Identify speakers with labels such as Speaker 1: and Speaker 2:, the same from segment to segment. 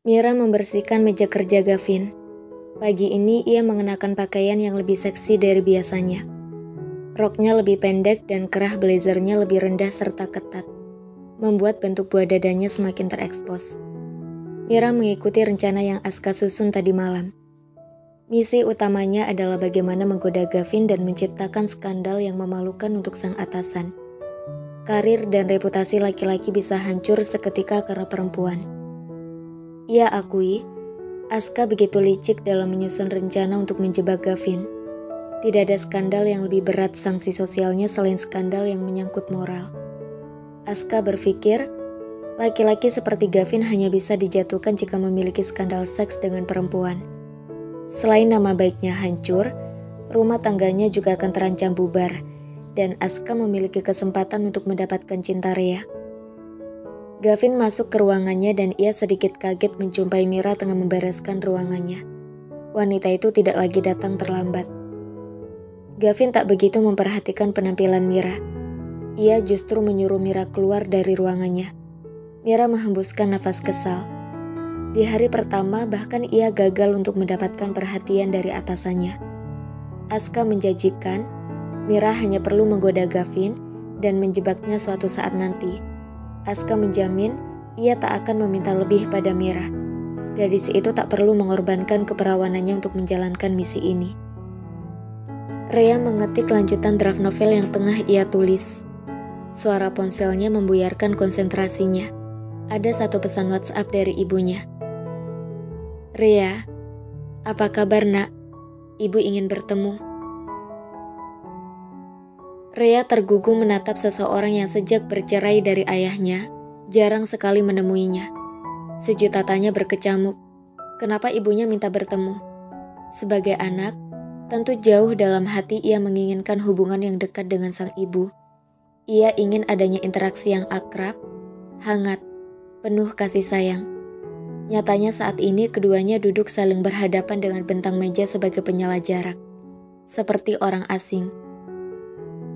Speaker 1: Mira membersihkan meja kerja Gavin. Pagi ini ia mengenakan pakaian yang lebih seksi dari biasanya. Roknya lebih pendek dan kerah blazernya lebih rendah serta ketat, membuat bentuk buah dadanya semakin terekspos. Mira mengikuti rencana yang Aska susun tadi malam. Misi utamanya adalah bagaimana menggoda Gavin dan menciptakan skandal yang memalukan untuk sang atasan. Karir dan reputasi laki-laki bisa hancur seketika karena perempuan. Ia akui, Aska begitu licik dalam menyusun rencana untuk menjebak Gavin. Tidak ada skandal yang lebih berat sanksi sosialnya selain skandal yang menyangkut moral. Aska berpikir, laki-laki seperti Gavin hanya bisa dijatuhkan jika memiliki skandal seks dengan perempuan. Selain nama baiknya hancur, rumah tangganya juga akan terancam bubar, dan Aska memiliki kesempatan untuk mendapatkan cinta Rea. Gavin masuk ke ruangannya dan ia sedikit kaget menjumpai Mira tengah membereskan ruangannya. Wanita itu tidak lagi datang terlambat. Gavin tak begitu memperhatikan penampilan Mira. Ia justru menyuruh Mira keluar dari ruangannya. Mira menghembuskan nafas kesal. Di hari pertama bahkan ia gagal untuk mendapatkan perhatian dari atasannya. Aska menjanjikan, Mira hanya perlu menggoda Gavin dan menjebaknya suatu saat nanti. Aska menjamin ia tak akan meminta lebih pada Mira. Gadis itu tak perlu mengorbankan keperawanannya untuk menjalankan misi ini. Rea mengetik lanjutan draft novel yang tengah ia tulis. Suara ponselnya membuyarkan konsentrasinya. Ada satu pesan WhatsApp dari ibunya. Rea, apa kabar nak? Ibu ingin bertemu. Rea tergugu menatap seseorang yang sejak bercerai dari ayahnya, jarang sekali menemuinya. Sejuta tanya berkecamuk, kenapa ibunya minta bertemu? Sebagai anak, tentu jauh dalam hati ia menginginkan hubungan yang dekat dengan sang ibu. Ia ingin adanya interaksi yang akrab, hangat, penuh kasih sayang. Nyatanya saat ini keduanya duduk saling berhadapan dengan bentang meja sebagai penyela jarak, seperti orang asing.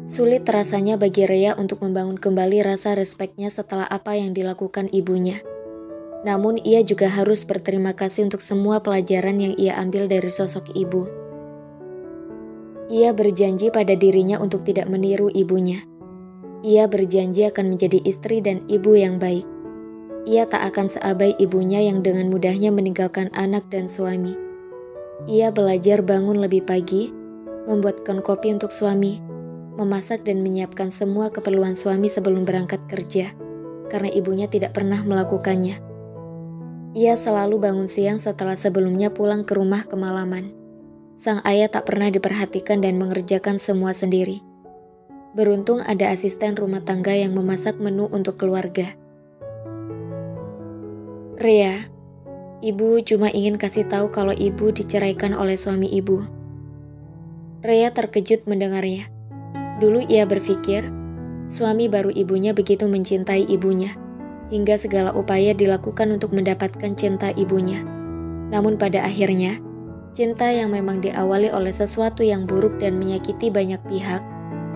Speaker 1: Sulit rasanya bagi Rea untuk membangun kembali rasa respeknya setelah apa yang dilakukan ibunya. Namun ia juga harus berterima kasih untuk semua pelajaran yang ia ambil dari sosok ibu. Ia berjanji pada dirinya untuk tidak meniru ibunya. Ia berjanji akan menjadi istri dan ibu yang baik. Ia tak akan seabai ibunya yang dengan mudahnya meninggalkan anak dan suami. Ia belajar bangun lebih pagi, membuatkan kopi untuk suami, memasak dan menyiapkan semua keperluan suami sebelum berangkat kerja, karena ibunya tidak pernah melakukannya. Ia selalu bangun siang setelah sebelumnya pulang ke rumah kemalaman. Sang ayah tak pernah diperhatikan dan mengerjakan semua sendiri. Beruntung ada asisten rumah tangga yang memasak menu untuk keluarga. Rea, ibu cuma ingin kasih tahu kalau ibu diceraikan oleh suami ibu. Rea terkejut mendengarnya. Dulu ia berpikir, suami baru ibunya begitu mencintai ibunya, hingga segala upaya dilakukan untuk mendapatkan cinta ibunya. Namun pada akhirnya, cinta yang memang diawali oleh sesuatu yang buruk dan menyakiti banyak pihak,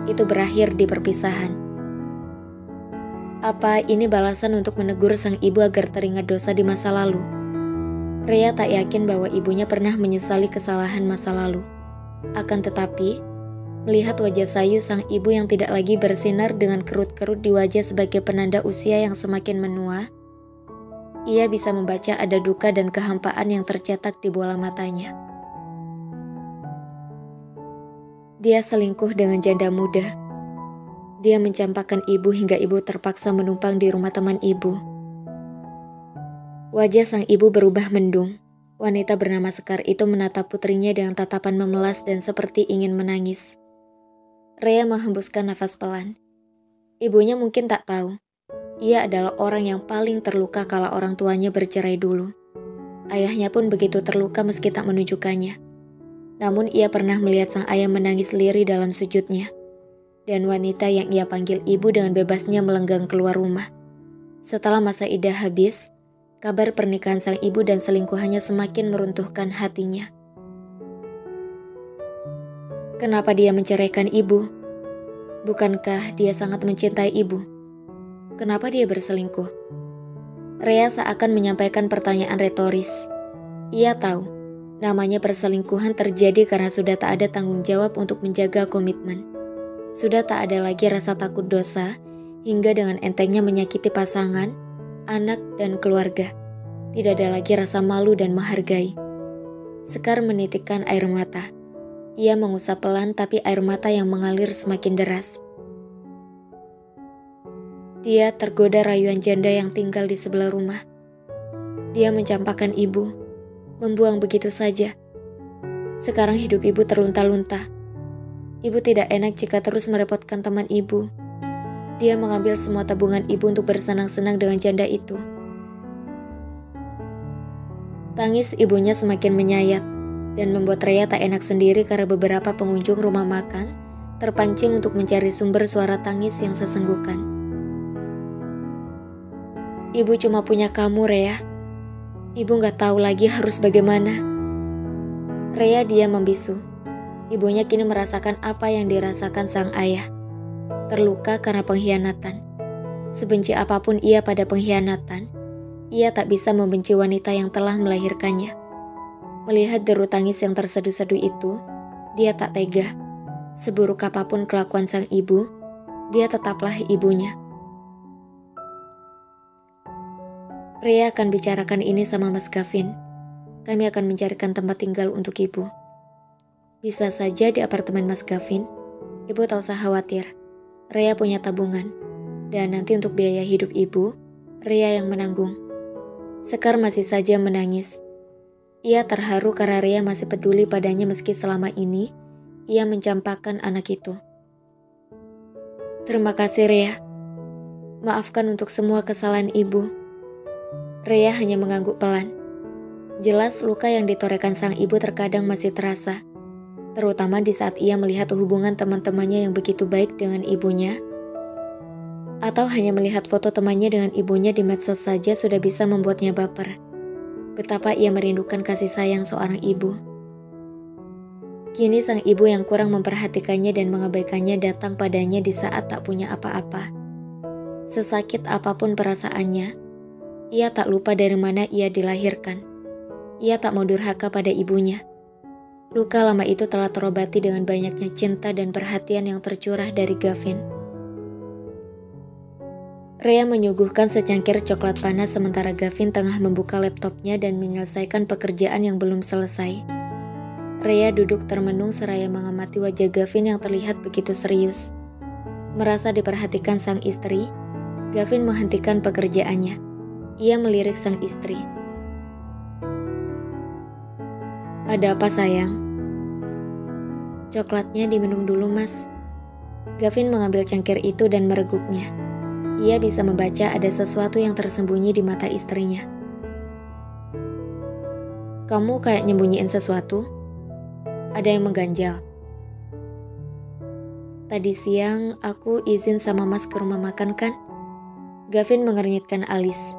Speaker 1: itu berakhir di perpisahan. Apa ini balasan untuk menegur sang ibu agar teringat dosa di masa lalu? Rea tak yakin bahwa ibunya pernah menyesali kesalahan masa lalu. Akan tetapi, melihat wajah sayu sang ibu yang tidak lagi bersinar dengan kerut-kerut di wajah sebagai penanda usia yang semakin menua, ia bisa membaca ada duka dan kehampaan yang tercetak di bola matanya. Dia selingkuh dengan janda muda. Dia mencampakkan ibu hingga ibu terpaksa menumpang di rumah teman ibu. Wajah sang ibu berubah mendung. Wanita bernama Sekar itu menatap putrinya dengan tatapan memelas dan seperti ingin menangis. Rea menghembuskan nafas pelan. Ibunya mungkin tak tahu. Ia adalah orang yang paling terluka kala orang tuanya bercerai dulu. Ayahnya pun begitu terluka meski tak menunjukkannya. Namun ia pernah melihat sang ayah menangis lirih dalam sujudnya. Dan wanita yang ia panggil ibu dengan bebasnya melenggang keluar rumah. Setelah masa idah habis, kabar pernikahan sang ibu dan selingkuhannya semakin meruntuhkan hatinya. Kenapa dia menceraikan ibu? Bukankah dia sangat mencintai ibu? Kenapa dia berselingkuh? Rea seakan menyampaikan pertanyaan retoris. Ia tahu, namanya perselingkuhan terjadi karena sudah tak ada tanggung jawab untuk menjaga komitmen. Sudah tak ada lagi rasa takut dosa, hingga dengan entengnya menyakiti pasangan, anak, dan keluarga. Tidak ada lagi rasa malu dan menghargai. Sekar menitikkan air mata. Ia mengusap pelan tapi air mata yang mengalir semakin deras. Dia tergoda rayuan janda yang tinggal di sebelah rumah. Dia mencampakkan ibu, membuang begitu saja. Sekarang hidup ibu terlunta-lunta. Ibu tidak enak jika terus merepotkan teman ibu. Dia mengambil semua tabungan ibu untuk bersenang-senang dengan janda itu. Tangis ibunya semakin menyayat dan membuat Rea tak enak sendiri karena beberapa pengunjung rumah makan terpancing untuk mencari sumber suara tangis yang sesenggukan. Ibu cuma punya kamu, Rea. Ibu gak tahu lagi harus bagaimana. Rea diam membisu. Ibunya kini merasakan apa yang dirasakan sang ayah. Terluka karena pengkhianatan. Sebenci apapun ia pada pengkhianatan, ia tak bisa membenci wanita yang telah melahirkannya. Melihat deru tangis yang terseduh-seduh itu, dia tak tega. Seburuk apapun kelakuan sang ibu, dia tetaplah ibunya. Rea akan bicarakan ini sama Mas Gavin. Kami akan mencarikan tempat tinggal untuk ibu. Bisa saja di apartemen Mas Gavin. Ibu tak usah khawatir. Rea punya tabungan. Dan nanti untuk biaya hidup ibu, Rea yang menanggung. Sekar masih saja menangis. Ia terharu karena Rea masih peduli padanya meski selama ini ia mencampakkan anak itu. Terima kasih, Rea. Maafkan untuk semua kesalahan ibu. Rea hanya mengangguk pelan. Jelas luka yang ditorekan sang ibu terkadang masih terasa, terutama di saat ia melihat hubungan teman-temannya yang begitu baik dengan ibunya, atau hanya melihat foto temannya dengan ibunya di medsos saja sudah bisa membuatnya baper. Betapa ia merindukan kasih sayang seorang ibu. Kini sang ibu yang kurang memperhatikannya dan mengabaikannya datang padanya di saat tak punya apa-apa. Sesakit apapun perasaannya, ia tak lupa dari mana ia dilahirkan. Ia tak mau durhaka pada ibunya. Luka lama itu telah terobati dengan banyaknya cinta dan perhatian yang tercurah dari Gavin. Rea menyuguhkan secangkir coklat panas sementara Gavin tengah membuka laptopnya dan menyelesaikan pekerjaan yang belum selesai. Rea duduk termenung seraya mengamati wajah Gavin yang terlihat begitu serius. Merasa diperhatikan sang istri, Gavin menghentikan pekerjaannya. Ia melirik sang istri. Ada apa, sayang? Coklatnya diminum dulu, Mas. Gavin mengambil cangkir itu dan mereguknya. Ia bisa membaca ada sesuatu yang tersembunyi di mata istrinya. Kamu kayak nyembunyiin sesuatu? Ada yang mengganjal. Tadi siang aku izin sama Mas ke rumah makan kan? Gavin mengernyitkan alis.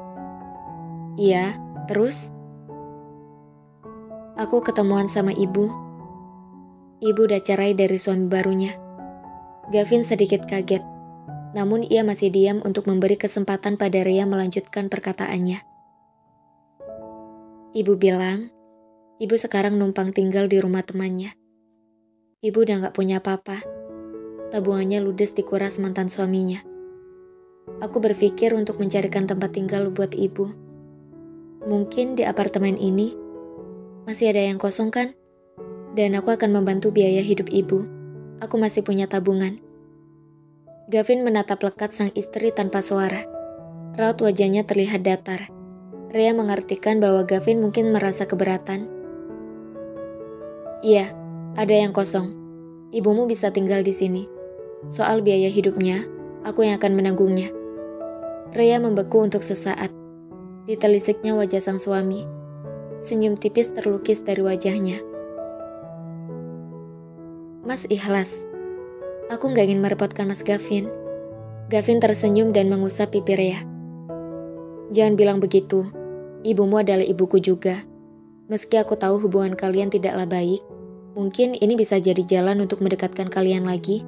Speaker 1: Iya, terus? Aku ketemuan sama ibu. Ibu udah cerai dari suami barunya. Gavin sedikit kaget, namun ia masih diam untuk memberi kesempatan pada Rea melanjutkan perkataannya. Ibu bilang, ibu sekarang numpang tinggal di rumah temannya. Ibu udah gak punya apa-apa. Tabungannya ludes dikuras mantan suaminya. Aku berpikir untuk mencarikan tempat tinggal buat ibu. Mungkin di apartemen ini masih ada yang kosong kan? Dan aku akan membantu biaya hidup ibu. Aku masih punya tabungan. Gavin menatap lekat sang istri tanpa suara. Raut wajahnya terlihat datar. Rea mengartikan bahwa Gavin mungkin merasa keberatan. Iya, ada yang kosong. Ibumu bisa tinggal di sini. Soal biaya hidupnya, aku yang akan menanggungnya. Rea membeku untuk sesaat. Ditelisiknya wajah sang suami. Senyum tipis terlukis dari wajahnya. Mas ikhlas. Aku gak ingin merepotkan Mas Gavin. Gavin tersenyum dan mengusap pipi Rea. Jangan bilang begitu. Ibumu adalah ibuku juga. Meski aku tahu hubungan kalian tidaklah baik, mungkin ini bisa jadi jalan untuk mendekatkan kalian lagi.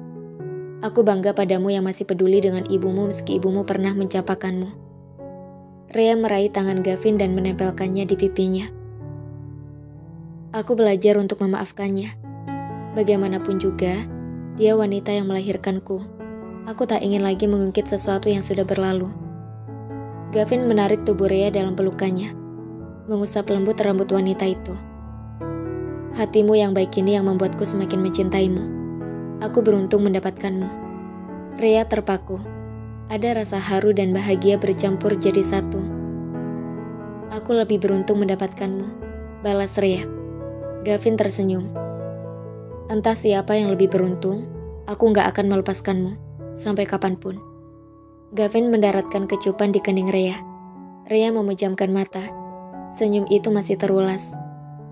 Speaker 1: Aku bangga padamu yang masih peduli dengan ibumu meski ibumu pernah mencampakkanmu. Rhea meraih tangan Gavin dan menempelkannya di pipinya. Aku belajar untuk memaafkannya. Bagaimanapun juga, dia wanita yang melahirkanku. Aku tak ingin lagi mengungkit sesuatu yang sudah berlalu. Gavin menarik tubuh Rhea dalam pelukannya, mengusap lembut rambut wanita itu. Hatimu yang baik ini yang membuatku semakin mencintaimu. Aku beruntung mendapatkanmu. Rhea terpaku. Ada rasa haru dan bahagia bercampur jadi satu. Aku lebih beruntung mendapatkanmu, balas Rhea. Gavin tersenyum. Entah siapa yang lebih beruntung, aku gak akan melepaskanmu, sampai kapanpun. Gavin mendaratkan kecupan di kening Rhea. Rhea memejamkan mata. Senyum itu masih terulas.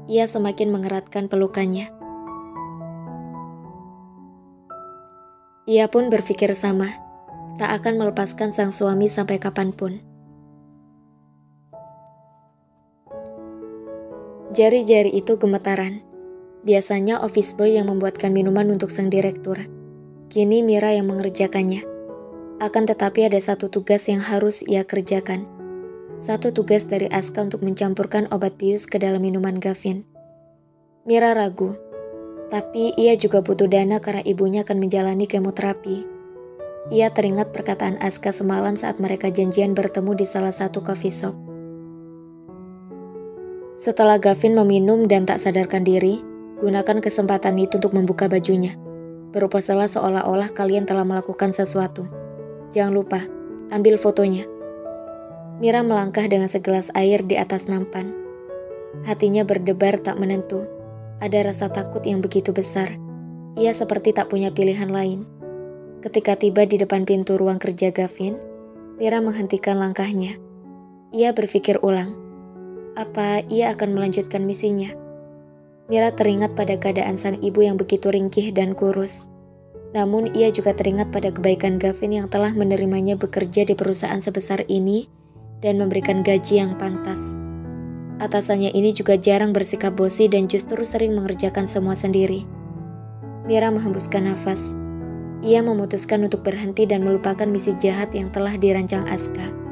Speaker 1: Ia semakin mengeratkan pelukannya. Ia pun berpikir sama. Tak akan melepaskan sang suami sampai kapanpun. Jari-jari itu gemetaran. Biasanya office boy yang membuatkan minuman untuk sang direktur. Kini Mira yang mengerjakannya. Akan tetapi ada satu tugas yang harus ia kerjakan. Satu tugas dari Aska untuk mencampurkan obat bius ke dalam minuman Gavin. Mira ragu. Tapi ia juga butuh dana karena ibunya akan menjalani kemoterapi. Ia teringat perkataan Aska semalam saat mereka janjian bertemu di salah satu coffee shop. Setelah Gavin meminum dan tak sadarkan diri, gunakan kesempatan itu untuk membuka bajunya. Berpose-lah seolah-olah kalian telah melakukan sesuatu. Jangan lupa, ambil fotonya. Mira melangkah dengan segelas air di atas nampan. Hatinya berdebar tak menentu. Ada rasa takut yang begitu besar. Ia seperti tak punya pilihan lain. Ketika tiba di depan pintu ruang kerja Gavin, Mira menghentikan langkahnya. Ia berpikir ulang. Apa ia akan melanjutkan misinya? Mira teringat pada keadaan sang ibu yang begitu ringkih dan kurus. Namun ia juga teringat pada kebaikan Gavin yang telah menerimanya bekerja di perusahaan sebesar ini dan memberikan gaji yang pantas. Atasannya ini juga jarang bersikap bosi dan justru sering mengerjakan semua sendiri. Mira menghembuskan nafas. Ia memutuskan untuk berhenti dan melupakan misi jahat yang telah dirancang Aska.